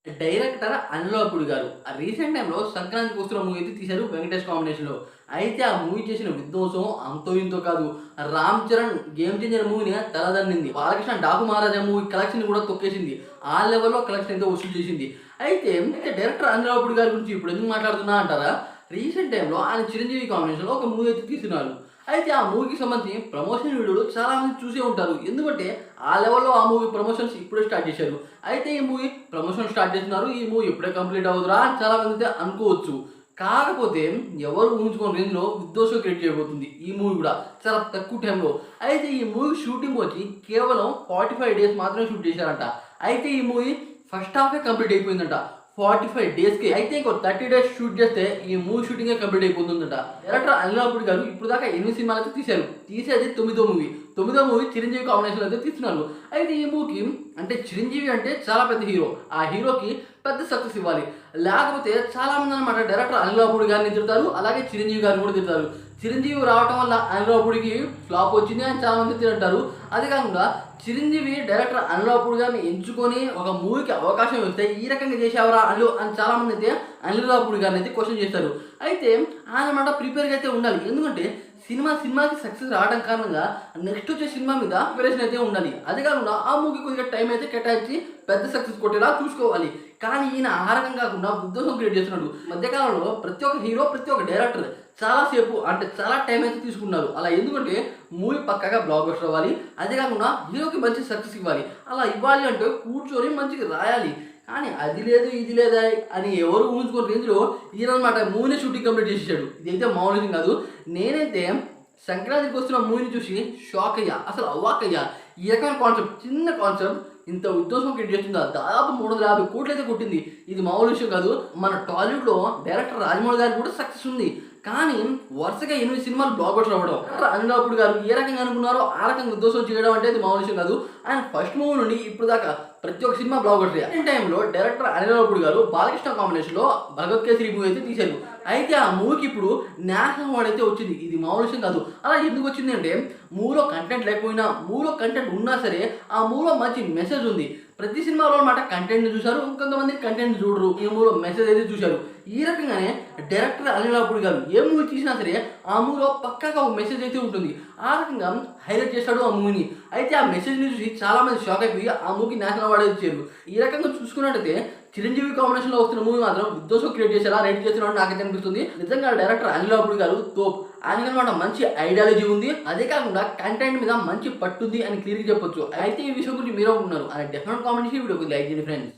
Director Anil గారు recent టైంలో సంక్రాంతికి వస్తున్న మూవీ అయితే తీశారు వెంకటేష్ కాంబినేషన్‌లో. అయితే ఆ మూవీ చేసిన విధ్వంసం అంతో ఇంతో కాదు. రామ్ చరణ్ గేమ్ చేంజర్ మూవీని తలదన్నింది. బాలకృష్ణ డాకు మహారాజా మూవీ కలెక్షన్ కూడా తొక్కేసింది. ఆ లెవెల్‌లో కలెక్షన్ అయితే వసూలు చేసింది. అయితే డైరెక్టర్ అనిల్ గారి గురించి ఇప్పుడు ఎందుకు మాట్లాడుతున్నా అంటారా? రీసెంట్ టైంలో ఆయన చిరంజీవి కాంబినేషన్‌లో ఒక మూవీ అయితే తీస్తున్నారు. అయితే ఆ మూవీకి సంబంధించి ప్రమోషన్ వీడియోలు చాలామంది చూసే ఉంటారు. ఎందుకంటే ఆ లెవెల్‌లో ఆ మూవీ ప్రమోషన్స్ ఇప్పుడే స్టార్ట్ చేశారు. అయితే ఈ మూవీ ప్రమోషన్ స్టార్ట్ చేస్తున్నారు. ఈ మూవీ ఎప్పుడే కంప్లీట్ అవుదురా అని చాలామంది అయితే అనుకోవచ్చు. కాకపోతే ఎవరు ఊహించుకోని రేంజ్‌లో విధ్వంసం క్రియేట్ చేయబోతుంది ఈ మూవీ కూడా చాలా తక్కువ టైంలో. అయితే ఈ మూవీ షూటింగ్ వచ్చి కేవలం 45 డేస్ మాత్రమే షూట్ చేశారంట. అయితే ఈ మూవీ ఫస్ట్ హాఫే కంప్లీట్ అయిపోయిందంట. 45 డేస్‌కి. అయితే ఇంకో 30 డేస్ షూట్ చేస్తే ఈ మూవీ షూటింగే కంప్లీట్ అయిపోతుందట. డైరెక్టర్ అనిల్ గారు ఇప్పుడు దాకా 8 సినిమాలైతే తీశారు. తీసేది 9వ మూవీ. 9వ మూవీ చిరంజీవి కాంబినేషన్‌లో అయితే తీస్తున్నారు. అయితే ఈ మూవీకి అంటే చిరంజీవి అంటే చాలా పెద్ద హీరో. ఆ హీరోకి పెద్ద సక్సెస్ ఇవ్వాలి. లేకపోతే చాలామంది అనమాట డైరెక్టర్ అనిల్ గారిని తిడతారు. అలాగే చిరంజీవి గారిని కూడా తిడతారు. చిరంజీవి రావటం వల్ల అనిల్ ఫ్లాప్ వచ్చింది అని చాలామంది తింటారు. అదే కాకుండా చిరంజీవి డైరెక్టర్ అనిల్ గారిని ఎంచుకొని ఒక మూవీకి అవకాశం ఇస్తే ఈ రకంగా చేసేవరా అల్లు అని చాలామంది అయితే అనిల్ గారిని అయితే క్వశ్చన్ చేస్తారు. అయితే ఆయన మాట ప్రిపేర్గా అయితే ఉండాలి. ఎందుకంటే సినిమాకి సక్సెస్ రావడం కారణంగా నెక్స్ట్ వచ్చే సినిమా మీద ప్రిపరేషన్ అయితే ఉండాలి. అదే కాకుండా ఆ మూవీకి కొద్దిగా టైం అయితే కేటాయించి పెద్ద సక్సెస్ కొట్టేలా చూసుకోవాలి. కానీ ఈయన ఆ రకం కాకుండా విధ్వంసం క్రియేట్ చేస్తున్నాడు. మధ్యకాలంలో ప్రతి ఒక్క హీరో ప్రతి ఒక్క డైరెక్టర్ చాలా సేపు అంటే చాలా టైం అయితే తీసుకున్నారు. అలా ఎందుకంటే మూవీ పక్కాగా బ్లాక్ బస్టర్ అవ్వాలి. అదే కాకుండా హీరోకి మంచి సక్సెస్ ఇవ్వాలి. అలా ఇవ్వాలి అంటే కూర్చొని మంచిగా రాయాలి. కానీ అది లేదు ఇది లేదా అని ఎవరు ఊహించుకున్న రేంజ్లో ఈయనమాట మూవీని షూటింగ్ కంప్లీట్ చేసేసాడు. ఇదైతే మామూలు విషయం కాదు. నేనైతే సంక్రాంతికి వస్తున్న మూవీని చూసి షాక్ అయ్యా. అసలు అవ్వాకయ్యా. ఈ రకమైన కాన్సెప్ట్ చిన్న కాన్సెప్ట్ ఇంత ఉద్దేశం క్రియేట్ చేస్తుందా? దాదాపు 350 కోట్లు అయితే కొట్టింది. ఇది మామూలు విషయం కాదు. మన టాలీవుడ్లో డైరెక్టర్ రాజమౌళి గారికి కూడా సక్సెస్ ఉంది. కానీ వరుసగా 8 సినిమాలు బ్లాక్ బస్టర్ అవ్వడం. అనిల్ గారు ఏ రకంగా అనుకున్నారో ఆ రకంగా ఉద్దేశం చేయడం అంటే అది మామూలు విషయం కాదు. ఆయన ఫస్ట్ మూవీ నుండి ఇప్పుడు దాకా ప్రతి ఒక్క సినిమా బ్లాక్ బస్టర్. ఈ టైంలో డైరెక్టర్ అనిల్ గారు బాలకృష్ణ కాంబినేషన్లో భగవత్ కేసరి మూవీ అయితే తీశారు. అయితే ఆ మూవీకి ఇప్పుడు నేషనల్ అవార్డు అయితే వచ్చింది. ఇది మామూలు విషయం కాదు. అలా ఎందుకు వచ్చింది అంటే మూవీలో కంటెంట్ లేకపోయినా మూవీలో కంటెంట్ ఉన్నా సరే ఆ మూవీలో మంచి మెసేజ్ ఉంది. ప్రతి సినిమాలో అనమాట కంటెంట్ చూశారు. ఇంకొంతమంది కంటెంట్ చూడరు. ఈ మూవీలో మెసేజ్ అయితే చూశారు. ఈ రకంగానే డైరెక్టర్ అనిల్ గారు ఏ మూవీ తీసినా సరే ఆ మూవీలో పక్కాగా ఒక మెసేజ్ అయితే ఉంటుంది. ఆ రకంగా హైలైట్ చేశాడు ఆ మూవీని. అయితే ఆ మెసేజ్ని చూసి చాలామంది షాక్ అయిపోయి ఆ మూవీకి నేషనల్ అవార్డు ఇచ్చారు. ఈ రకంగా చూసుకున్నట్టయితే చిరంజీవి కాంబినేషన్లో వస్తున్న మూవీ మాత్రం విధ్వంసం క్రియేట్ చేసేలా రేట్ చేస్తున్నాడు నాకైతే అనిపిస్తుంది. నిజంగా డైరెక్టర్ అనిల్ గారు తోప్. ఆయనకనమాట మంచి ఐడియాలజీ ఉంది. అదే కాకుండా కంటెంట్ మీద మంచి పట్టుంది అని క్లియర్గా చెప్పొచ్చు. అయితే ఈ విషయం గురించి మీరు అనుకుంటున్నారు అని డెఫినెట్ కామెంట్ చేసి వీడియోకి లైక్ చేయండి ఫ్రెండ్స్.